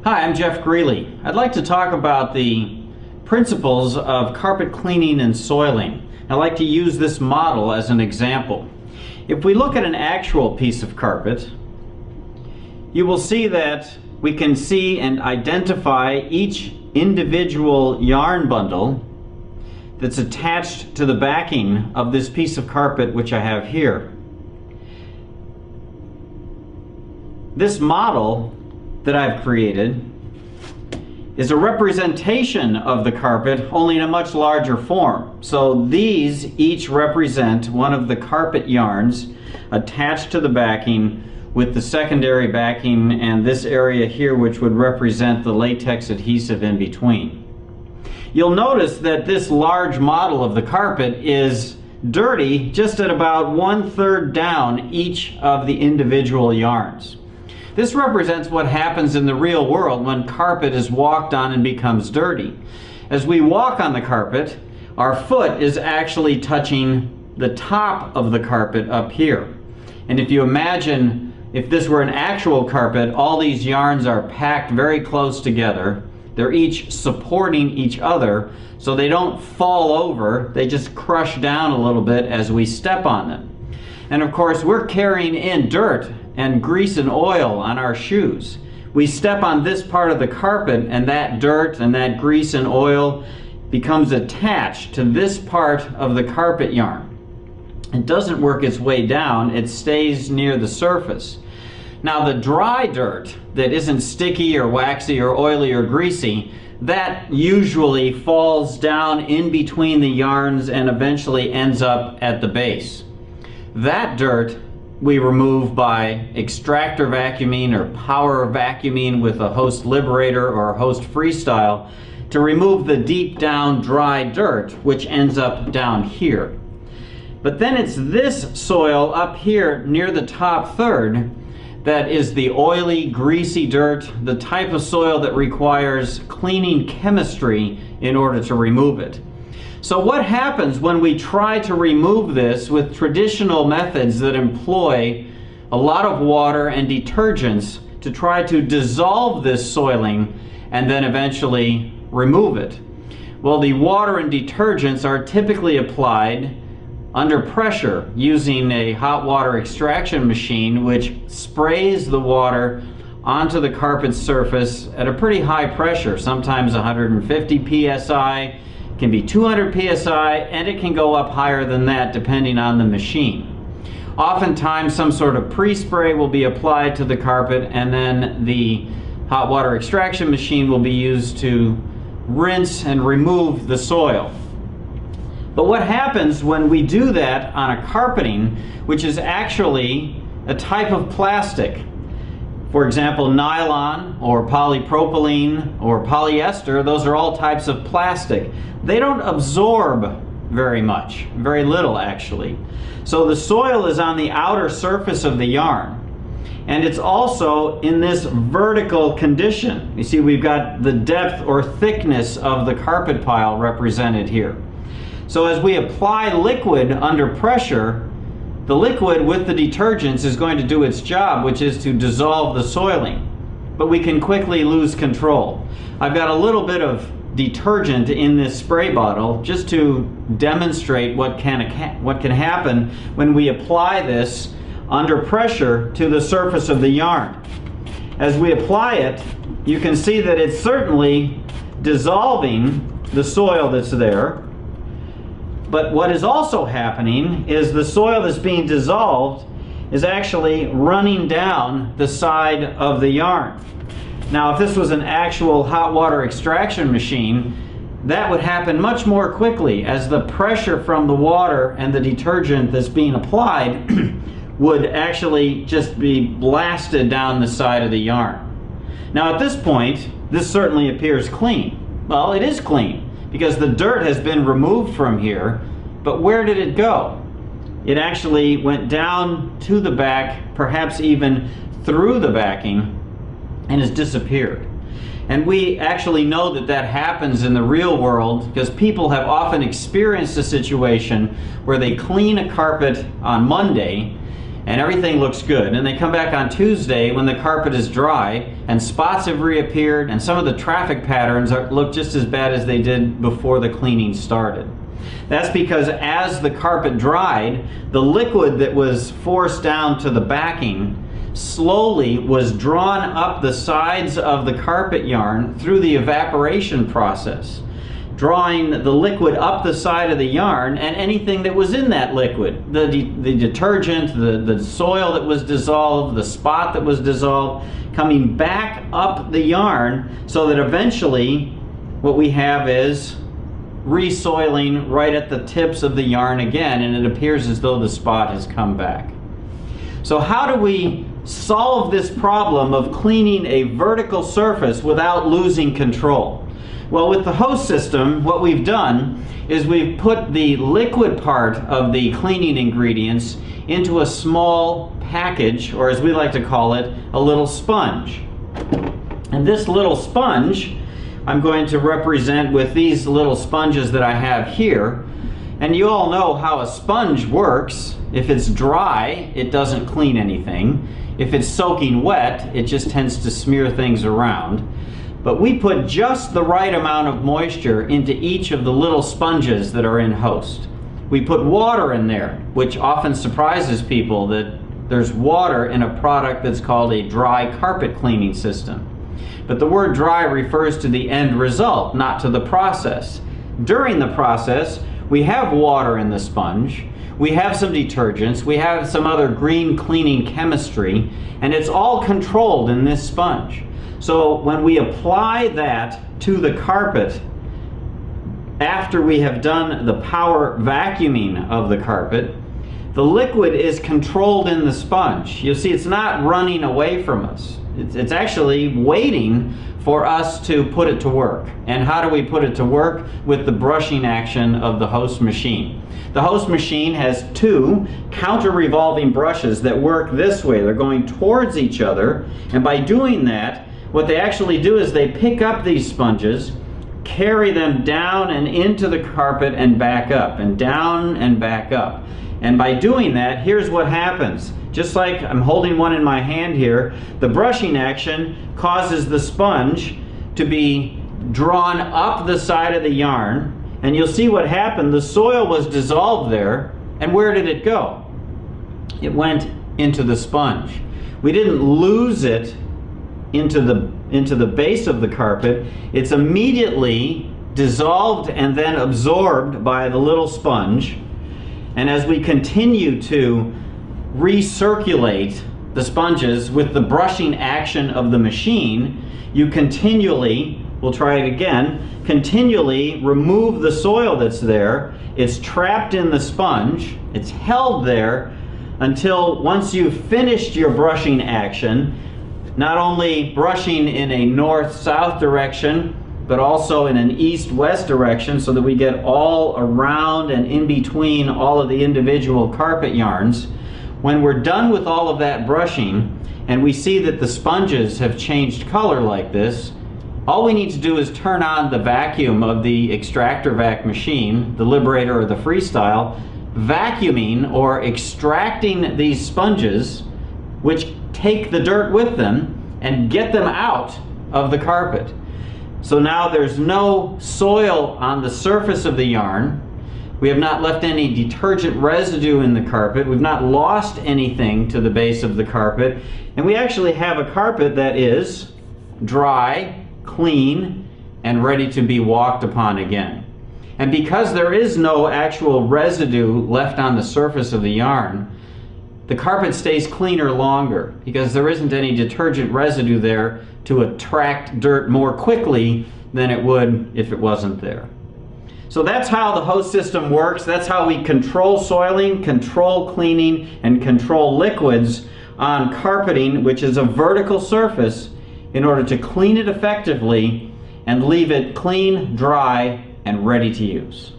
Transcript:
Hi, I'm Jeff Greeley. I'd like to talk about the principles of carpet cleaning and soiling. I'd like to use this model as an example. If we look at an actual piece of carpet, you will see that we can see and identify each individual yarn bundle that's attached to the backing of this piece of carpet which I have here. This model that I've created is a representation of the carpet, only in a much larger form. So these each represent one of the carpet yarns attached to the backing with the secondary backing and this area here which would represent the latex adhesive in between. You'll notice that this large model of the carpet is dirty just at about 1/3 down each of the individual yarns. This represents what happens in the real world when carpet is walked on and becomes dirty. As we walk on the carpet, our foot is actually touching the top of the carpet up here. And if you imagine if this were an actual carpet, all these yarns are packed very close together. They're each supporting each other so they don't fall over, they just crush down a little bit as we step on them. And of course we're carrying in dirt and grease and oil on our shoes. We step on this part of the carpet and that dirt and that grease and oil becomes attached to this part of the carpet yarn. It doesn't work its way down, it stays near the surface. Now the dry dirt that isn't sticky or waxy or oily or greasy, that usually falls down in between the yarns and eventually ends up at the base. That dirt we remove by extractor vacuuming or power vacuuming with a Host Liberator or a Host Freestyle to remove the deep down dry dirt which ends up down here. But then it's this soil up here near the top third that is the oily, greasy dirt, the type of soil that requires cleaning chemistry in order to remove it. So what happens when we try to remove this with traditional methods that employ a lot of water and detergents to try to dissolve this soiling and then eventually remove it? Well, the water and detergents are typically applied under pressure using a hot water extraction machine which sprays the water onto the carpet surface at a pretty high pressure, sometimes 150 psi, can be 200 psi, and it can go up higher than that depending on the machine. Oftentimes some sort of pre-spray will be applied to the carpet and then the hot water extraction machine will be used to rinse and remove the soil. But what happens when we do that on a carpeting which is actually a type of plastic? For example, nylon or polypropylene or polyester, those are all types of plastic. They don't absorb very much, very little actually. So the soil is on the outer surface of the yarn. And it's also in this vertical condition. You see, we've got the depth or thickness of the carpet pile represented here. So as we apply liquid under pressure, the liquid with the detergents is going to do its job, which is to dissolve the soiling. But we can quickly lose control. I've got a little bit of detergent in this spray bottle just to demonstrate what can happen when we apply this under pressure to the surface of the yarn. As we apply it, you can see that it's certainly dissolving the soil that's there. But what is also happening is the soil that's being dissolved is actually running down the side of the yarn. Now, if this was an actual hot water extraction machine, that would happen much more quickly as the pressure from the water and the detergent that's being applied would actually just be blasted down the side of the yarn. Now, at this point, this certainly appears clean. Well, it is clean, because the dirt has been removed from here, but where did it go? It actually went down to the back, perhaps even through the backing, and has disappeared. And we actually know that that happens in the real world because people have often experienced a situation where they clean a carpet on Monday and everything looks good. And they come back on Tuesday when the carpet is dry and spots have reappeared and some of the traffic patterns look just as bad as they did before the cleaning started. That's because as the carpet dried, the liquid that was forced down to the backing slowly was drawn up the sides of the carpet yarn through the evaporation process, drawing the liquid up the side of the yarn and anything that was in that liquid. The detergent, the soil that was dissolved, the spot that was dissolved, coming back up the yarn so that eventually what we have is resoiling right at the tips of the yarn again, and it appears as though the spot has come back. So how do we solve this problem of cleaning a vertical surface without losing control? Well, with the hose system, what we've done is we've put the liquid part of the cleaning ingredients into a small package, or as we like to call it, a little sponge. And this little sponge I'm going to represent with these little sponges that I have here. And you all know how a sponge works. If it's dry, it doesn't clean anything. If it's soaking wet, it just tends to smear things around. But we put just the right amount of moisture into each of the little sponges that are in Host. We put water in there, which often surprises people that there's water in a product that's called a dry carpet cleaning system. But the word dry refers to the end result, not to the process. During the process, we have water in the sponge, we have some detergents, we have some other green cleaning chemistry, and it's all controlled in this sponge. So when we apply that to the carpet, after we have done the power vacuuming of the carpet, the liquid is controlled in the sponge. You'll see it's not running away from us. It's actually waiting for us to put it to work. And how do we put it to work? With the brushing action of the Host machine. The Host machine has two counter-revolving brushes that work this way. They're going towards each other, and by doing that, what they actually do is they pick up these sponges, carry them down and into the carpet and back up, and down and back up. And by doing that, here's what happens. Just like I'm holding one in my hand here, the brushing action causes the sponge to be drawn up the side of the yarn, and you'll see what happened. The soil was dissolved there, and where did it go? It went into the sponge. We didn't lose it into the base of the carpet. It's immediately dissolved and then absorbed by the little sponge. And as we continue to recirculate the sponges with the brushing action of the machine, you continually, we'll try it again, continually remove the soil that's there. It's trapped in the sponge, it's held there until once you've finished your brushing action, not only brushing in a north-south direction, but also in an east-west direction so that we get all around and in between all of the individual carpet yarns. When we're done with all of that brushing and we see that the sponges have changed color like this, all we need to do is turn on the vacuum of the extractor vac machine, the Liberator or the Freestyle, vacuuming or extracting these sponges, which take the dirt with them and get them out of the carpet. So now there's no soil on the surface of the yarn. We have not left any detergent residue in the carpet. We've not lost anything to the base of the carpet. And we actually have a carpet that is dry, clean, and ready to be walked upon again. And because there is no actual residue left on the surface of the yarn, the carpet stays cleaner longer because there isn't any detergent residue there to attract dirt more quickly than it would if it wasn't there. So that's how the Host system works. That's how we control soiling, control cleaning, and control liquids on carpeting, which is a vertical surface, in order to clean it effectively and leave it clean, dry, and ready to use.